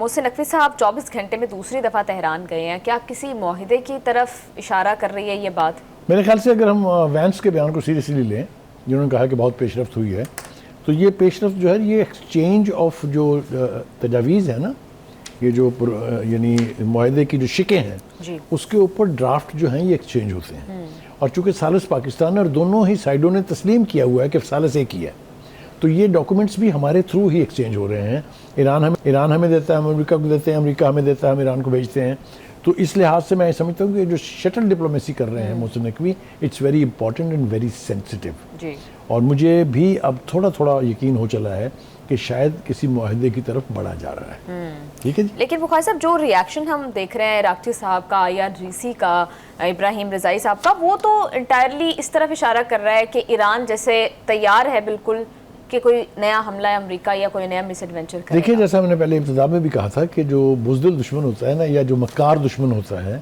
मोहसिन नकवी साहब 24 घंटे में दूसरी दफ़ा तेहरान गए हैं, क्या किसी मुआहिदे की तरफ इशारा कर रही है ये बात? मेरे ख्याल से अगर हम वैंस के बयान को सीरियसली लें, जिन्होंने कहा कि बहुत पेशरफ्त हुई है, तो ये पेशरफ्त जो है ये एक्सचेंज ऑफ जो तजावीज़ है ना, ये जो यानी मुआहिदे की जो शिकें हैं उसके ऊपर ड्राफ्ट जो हैं ये एक्सचेंज होते हैं। और चूँकि सालिस पाकिस्तान और दोनों ही साइडों ने तस्लीम किया हुआ है कि सालिस एक ही है, तो ये डॉक्यूमेंट्स भी हमारे थ्रू ही एक्सचेंज हो रहे हैं। ईरान हमें देता है, हम अमेरिका को देते हैं, अमेरिका हमें देता है, हम ईरान को भेजते हैं। तो इस लिहाज से मैं समझता हूँ कि जो शटल डिप्लोमेसी कर रहे हैं Mohsin Naqvi, it's very important and very sensitive. और मुझे भी अब थोड़ा थोड़ा यकीन हो चला है कि शायद किसी मुआहिदे की तरफ बढ़ा जा रहा है। ठीक है जी। लेकिन बुखारी साहब, जो रिएक्शन हम देख रहे हैं इराक़ची साहब का या रीसी का, इब्राहिम रज़ाई साहब का, वो तो इंटायरली इस तरफ इशारा कर रहा है कि ईरान जैसे तैयार है बिल्कुल कि कोई नया हमला अमेरिका या कोई नया मिस एडवेंचर करेगा। देखिए, जैसा मैंने पहले इब्तिदा में भी कहा था कि जो बुज़दिल दुश्मन होता है ना, या जो मक्कार दुश्मन होता है,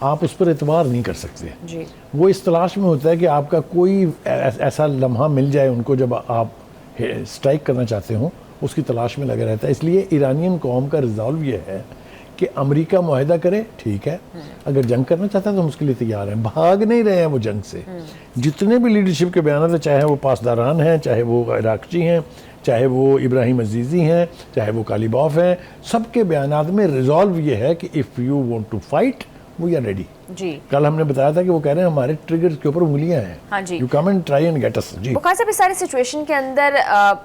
आप उस पर एतबार नहीं कर सकते जी। वो इस तलाश में होता है कि आपका कोई ऐसा लम्हा मिल जाए उनको जब आप स्ट्राइक करना चाहते हो, उसकी तलाश में लगा रहता है। इसलिए ईरानियन कौम का रिजॉल्व ये है कि अमेरिका मुआहिदा करे, ठीक है, अगर जंग करना चाहता है तो हम उसके लिए तैयार हैं। भाग नहीं रहे हैं वो जंग से। जितने भी लीडरशिप के बयान है, चाहे वो पासदारान हैं, चाहे वो इराक़ची हैं, चाहे वो इब्राहिम अजीज़ी हैं, चाहे वो कालीबॉफ हैं, सबके बयानात में रिजॉल्व ये है कि if you want to fight we are ready जी। कल हमने बताया था कि वो कह रहे हैं हमारे ट्रिगर के ऊपर उंगलियां हैं। हाँ जी, you come and try and get us जी। बुखारी साहब, इस सारी सिचुएशन के अंदर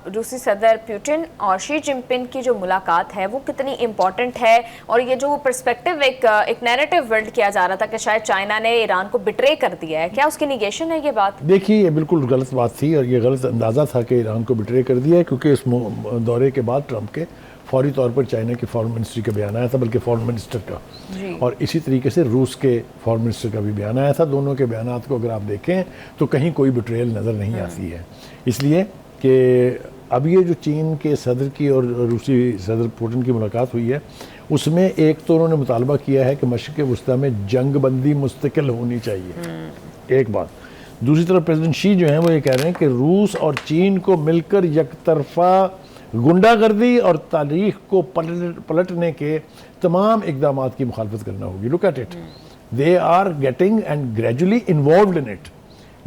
रूसी सदर पुतिन और शी जिनपिंग की जो मुलाकात है वो कितनी इंपॉर्टेंट है? और ये जो पर्सपेक्टिव एक नैरेटिव बिल्ड किया जा रहा था कि शायद चाइना ने ईरान को बिट्रे कर दिया है, क्या उसकी निगेशन है ये बात? देखिए, ये बिल्कुल गलत बात थी और ये गलत अंदाज़ा था कि ईरान को बिट्रे कर दिया है, क्योंकि इस दौरे के बाद ट्रंप के फौरी तौर पर चाइना की फॉरेन मिनिस्ट्री का बयान आया था, बल्कि फॉरेन मिनिस्टर का, और इसी तरीके से रूस के फॉरेन मिनिस्टर का भी बयान आया था। दोनों के बयानात को अगर आप देखें तो कहीं कोई बिट्रेयल नज़र नहीं आती है। इसलिए कि अब ये जो चीन के सदर की और रूसी सदर पुतिन की मुलाकात हुई है, उसमें एक तो उन्होंने मुतालबा किया है कि मशरिक़ वुस्ता में जंग बंदी मुस्तकिल होनी चाहिए, एक बात। दूसरी तरफ प्रेसिडेंट शी जो हैं वो ये कह रहे हैं कि रूस और चीन को मिलकर यकतरफा गुंडागर्दी और तारीख को पलटने के तमाम इकदाम की मुखालफत करना होगी। Look at it, they are getting and gradually involved in it.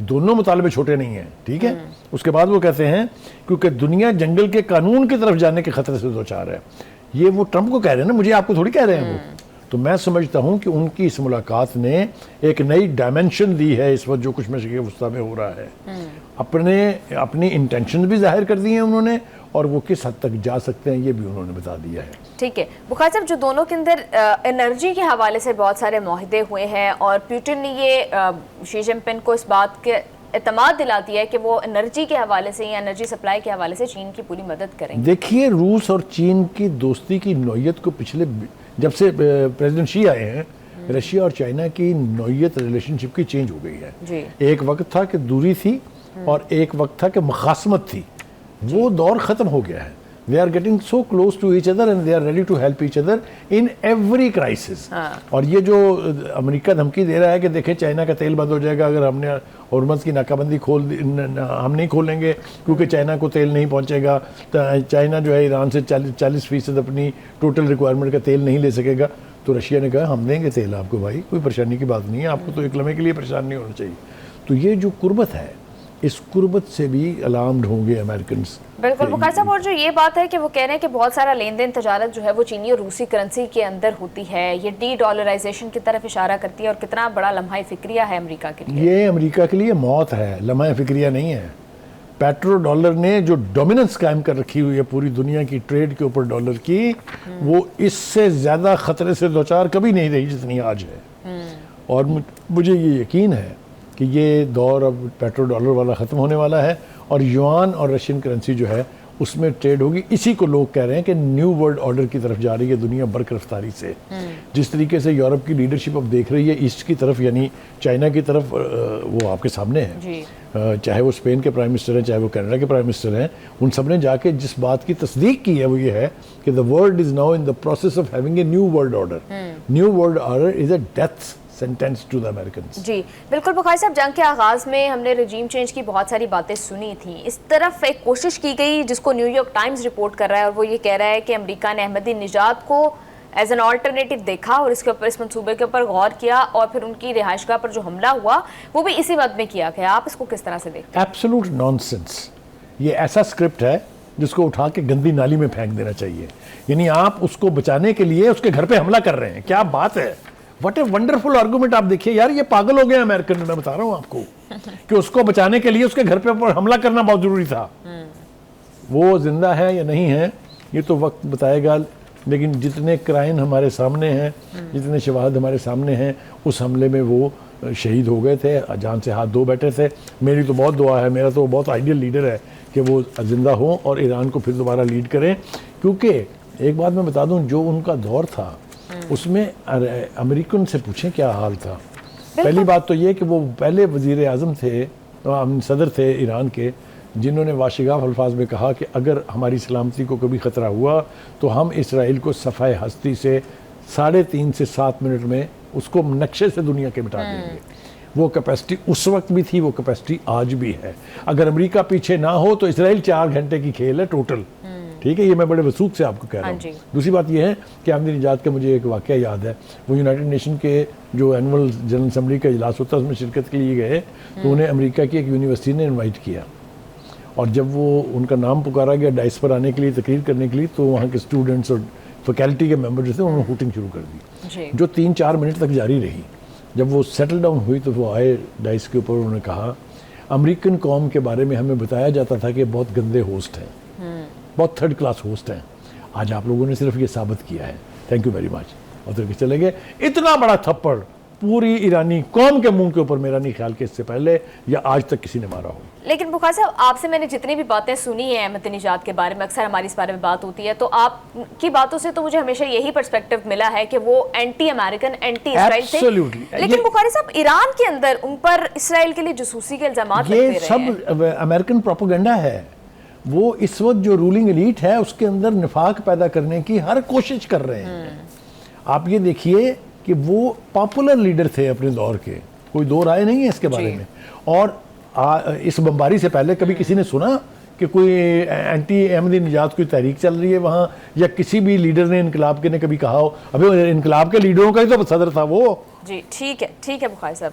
दोनों मुतालबे छोटे नहीं हैं, ठीक है। उसके बाद वो कहते हैं क्योंकि दुनिया जंगल के कानून की तरफ जाने के खतरे से दो चार है। ये वो ट्रंप को कह रहे हैं ना, मुझे आपको थोड़ी कह रहे हैं वो। तो मैं समझता हूँ कि उनकी इस मुलाकात ने एक नई डायमेंशन दी है इस वक्त जो कुछ मशरिक़ वुस्ता में हो रहा है। अपनी इंटेंशन भी जाहिर कर दी हैं उन्होंने, और वो किस हद तक जा सकते हैं ये भी उन्होंने बता दिया है। ठीक है बुखारी साहब, जो दोनों के अंदर एनर्जी के हवाले से बहुत सारे मुआहिदे हुए हैं और पुतिन ने ये शी जिनपिंग को इस बात के एतमाद दिला दिया है कि वो एनर्जी के हवाले से या एनर्जी सप्लाई के हवाले से चीन की पूरी मदद करेंगे। देखिए, रूस और चीन की दोस्ती की नौयत को पिछले जब से प्रेसिडेंट शी आए हैं, रशिया और चाइना की नौयत रिलेशनशिप की चेंज हो गई है जी। एक वक्त था कि दूरी थी और एक वक्त था कि मुखासमत थी। वो दौर ख़त्म हो गया है। They are getting so close to each other and they are ready to help each other in every crisis. और ये जो अमेरिका धमकी दे रहा है कि देखें चाइना का तेल बंद हो जाएगा अगर हमने हॉर्मज़ की नाकाबंदी हम नहीं खोलेंगे क्योंकि चाइना को तेल नहीं पहुंचेगा, तो चाइना जो है ईरान से 40% अपनी टोटल रिक्वायरमेंट का तेल नहीं ले सकेगा। तो रशिया ने कहा हम देंगे तेल आपको, भाई कोई परेशानी की बात नहीं है, आपको तो एक लम्हे के लिए परेशान नहीं होना चाहिए। तो ये जो कुर्बत है, इस कुर्बत से भी अलार्म्ड होंगे अमेरिकन। बिल्कुल बुखारी साहब, और जो ये बात है कि वो कह रहे हैं कि बहुत सारा लेन देन तजारत जो है वो चीनी और रूसी करेंसी के अंदर होती है, ये डी डॉलराइजेशन की तरफ इशारा करती है और कितना बड़ा लम्हा फिक्रिया है अमेरिका के लिए। ये अमेरिका के लिए मौत है, लम्हा फिक्रिया नहीं है। पेट्रो डॉलर ने जो डोमिनेंस कायम कर रखी हुई है पूरी दुनिया की ट्रेड के ऊपर डॉलर की, वो इससे ज़्यादा ख़तरे से दो चार कभी नहीं रही जितनी आज है। और मुझे ये यकीन है कि ये दौर अब पेट्रो डॉलर वाला ख़त्म होने वाला है और युआन और रशियन करेंसी जो है उसमें ट्रेड होगी। इसी को लोग कह रहे हैं कि न्यू वर्ल्ड ऑर्डर की तरफ जा रही है दुनिया बर्क रफ्तारी से। जिस तरीके से यूरोप की लीडरशिप अब देख रही है ईस्ट की तरफ, यानी चाइना की तरफ, वो आपके सामने है। चाहे वो स्पेन के प्राइम मिनिस्टर हैं, चाहे वो कनाडा के प्राइम मिनिस्टर हैं, उन सब ने जाके जिस बात की तस्दीक की है वो ये है कि the world is now in the process of having a new world order. New world order is a death sentence to the Americans. जी बिल्कुल बुखारी साहब, जंग के आगाज़ में हमने रजीम चेंज की बहुत सारी बातें सुनी थी। इस तरफ एक कोशिश की गई जिसको न्यूयॉर्क टाइम्स रिपोर्ट कर रहा है, और वो ये कह रहा है कि अमेरिका ने अहमदी निजात को एज एन ऑल्टरनेटिव देखा और इसके ऊपर, इस मंसूबे के ऊपर गौर किया, और फिर उनकी रिहाइशगाह पर जो हमला हुआ वो भी इसी वक्त में किया गया। आप इसको किस तरह से देखते हैं? Absolute nonsense. ये ऐसा स्क्रिप्ट है जिसको उठा के गंदी नाली में फेंक देना चाहिए। यानी आप उसको बचाने के लिए उसके घर पे हमला कर रहे हैं, क्या बात है। What a wonderful argument. आप देखिए यार, ये पागल हो गए अमेरिकन। मैं बता रहा हूं आपको कि उसको बचाने के लिए उसके घर पे हमला करना बहुत जरूरी था। वो जिंदा है या नहीं है ये तो वक्त बताएगा, लेकिन जितने क्राइम हमारे सामने हैं, जितने शवाहद हमारे सामने हैं, उस हमले में वो शहीद हो गए थे, जान से हाथ धो बैठे थे। मेरी तो बहुत दुआ है, मेरा तो बहुत आइडियल लीडर है कि वो जिंदा हो और ईरान को फिर दोबारा लीड करें। क्योंकि एक बात मैं बता दूं, जो उनका दौर था उसमें अमेरिकन से पूछें क्या हाल था। पहली बात तो ये कि वो पहले वजीर आज़म थे, सदर थे ईरान के, जिन्होंने वाशिगाफ अल्फाज में कहा कि अगर हमारी सलामती को कभी ख़तरा हुआ तो हम इसराइल को सफ़ाए हस्ती से 3.5 से 7 मिनट में उसको नक्शे से दुनिया के मिटा देंगे। वो कैपेसिटी उस वक्त भी थी, वो कैपेसिटी आज भी है। अगर अमेरिका पीछे ना हो तो इसराइल 4 घंटे की खेल है टोटल। ठीक है, ये मैं बड़े वसूख से आपको कह रहा हूँ। दूसरी बात ये है कि अहमदी निजात का मुझे एक वाक़या याद है। वो यूनाइटेड नेशन के जो एनुअल जनरल असम्बली का इजलास होता है उसमें शिरकत के लिए गए, तो उन्हें अमेरिका की एक यूनिवर्सिटी ने इन्वाइट किया, और जब वो उनका नाम पुकारा गया डाइस पर आने के लिए, तकरीर करने के लिए, तो वहाँ के स्टूडेंट्स और फैकल्टी के मेंबर जो थे उन्होंने हूटिंग शुरू कर दी, जो 3-4 मिनट तक जारी रही। जब वो सेटल डाउन हुई तो वो आए डाइस के ऊपर, उन्होंने कहा अमेरिकन कौम के बारे में हमें बताया जाता था कि बहुत गंदे होस्ट हैं, बहुत थर्ड क्लास होस्ट हैं। आज आप लोगों ने सिर्फ ये साबित किया है, थैंक यू वेरी मच। और तो चले गए। इतना बड़ा थप्पड़ पूरी ईरानी कौम के मुंह के ऊपर मेरा नहीं ख्याल कि इससे पहले या आज तक किसी ने मारा हो। लेकिन बुखारी साहब, आपसे मैंने जितनी भी बातें सुनी हैं अहमद निजात के बारे में, अक्सर हमारी इस बारे में बात होती है, तो आपकी बातों से तो मुझे हमेशा यही पर्सपेक्टिव मिला है कि वो एंटी अमेरिकन, एंटी इसराइल थे। लेकिन बुखारी साहब, ईरान के अंदर उन पर इसराइल के लिए जसूसी के इल्जाम लगते रहे हैं। ये सब अमेरिकन प्रोपेगेंडा है। वो इस वक्त जो रूलिंग एलीट है उसके अंदर निफाक पैदा करने की हर कोशिश कर रहे हैं। आप ये देखिए कि वो पॉपुलर लीडर थे अपने दौर के, कोई दो राय नहीं है इसके बारे में। और इस बमबारी से पहले कभी किसी ने सुना कि कोई एंटी अहमदी निजात कोई तहरीक चल रही है वहाँ, या किसी भी लीडर ने इनकलाब के ने कभी कहा हो? अभी इनकलाब के लीडरों का ही तो सदर था वो। जी ठीक है बुखारी साहब।